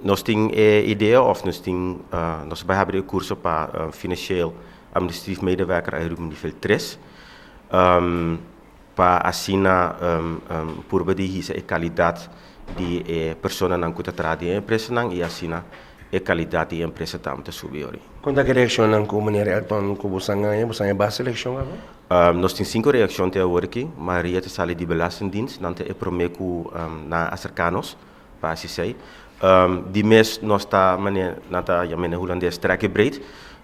nós temos ideia of nós vai abrir curso para financieel administratief medewerker uit nível 3. Para assinar por a qualidade de pessoa não que está de empresa não e assinar a qualidade de empresa também superior. Quando a reação não com maneira Elton que você base reação agora? Nós temos 5 reações até agora aqui. Maria te sale de belastingdienst, não te é prometo na acercanos para assistir. Die mes nós está maneira nata ja men holandês trekke breed.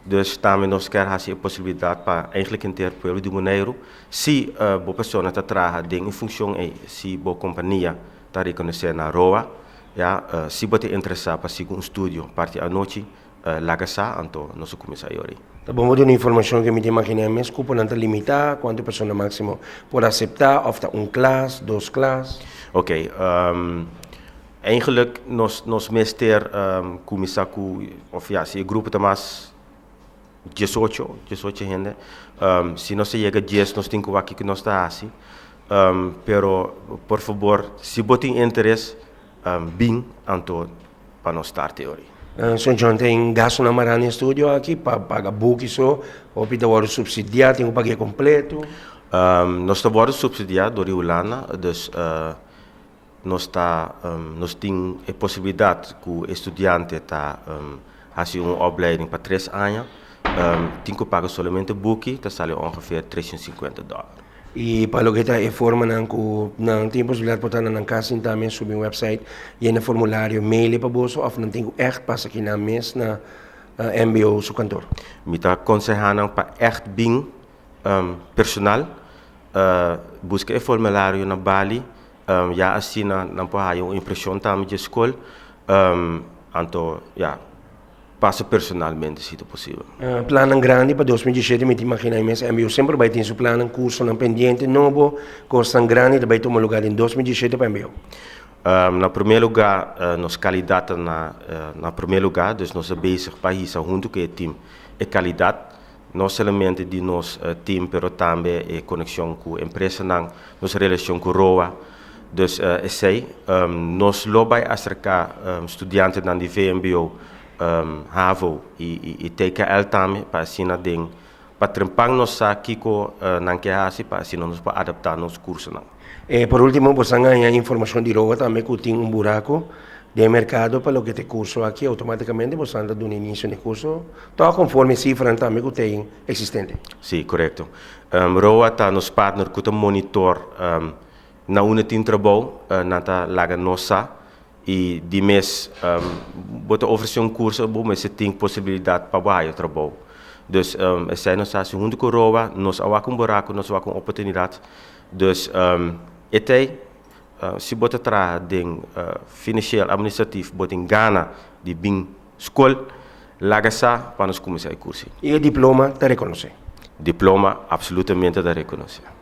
Dus também nós queremos a possibilidade para eigenlijk interpelo de maneira se boa pessoa está traga em função se boa companhia está reconhecer na ROA, ja, se você interessar para seguir estúdio parte à noite lagasa então nós começamos. Tá bom, vou informação que me imagina mas cupo não está limitada, quantas pessoas máximo pode aceitar, of classe, 2 classes. Ok. Eigenlijk nos meester começar com of ja, se grupo tá mais 18 gente. Se nós chega 10 nós temos aqui que nós está assim. Pero por favor, se você tem interesse, bem então para nós estar teoria. São John tem gasto na marana estúdio aqui para pagar book ou para o subsidiar, tem que pagar completo. Nós estamos subsidiados do Holanda, dus nós temos a possibilidade que o estudante está fazer uma opleiding para 3 anos, tem que pagar somente book, que sai ongeveer $350. E para o que está a forma não tem possibilidade de botar na casa também subir um website e no formulário mail para você ou não tem que echt passa aqui na mesa na MBO seu cantor. Me está aconselhando para echt bem personal, busca o formulário na Bali, já assim não pode uma impressão também de escola, então já passa personalmente se é possível. Plano grande para 2017, me imagina mas MBO sempre vai ter seu plano curso na pendiente novo, costa grande vai tomar lugar em 2017 para MBO. Na primeiro lugar, nós qualidade na primeiro lugar, dus nós bezig para isso junto com o time é qualidade, não somente de nosso time, pero também a conexão com a empresa, nossa relação com ROA. Dus nós lobai acercar estudantes dan die VMBO, HAVO e TKL também para assinar den para trempang nós aqui com não que assim para assinar nós para adaptar nos cursos não. Por último, você ganha informação de ROA também que tem buraco de mercado para o que te curso aqui automaticamente você anda do início do curso, todo conforme cifra também que tem existente. Sim, correto. ROA está nos partner que monitor na unetin trabalho nata laga nossa e de mês bota oferecer curso bom mas tem possibilidade para baixo trabalho dus essa nós assim junto com ROA nós há um buraco nós há uma oportunidade dus se bota tra den financieel administratief bota em Ghana de bem escola laga sa para nós começar o curso e o diploma te reconhece diploma absolutamente da reconhecer.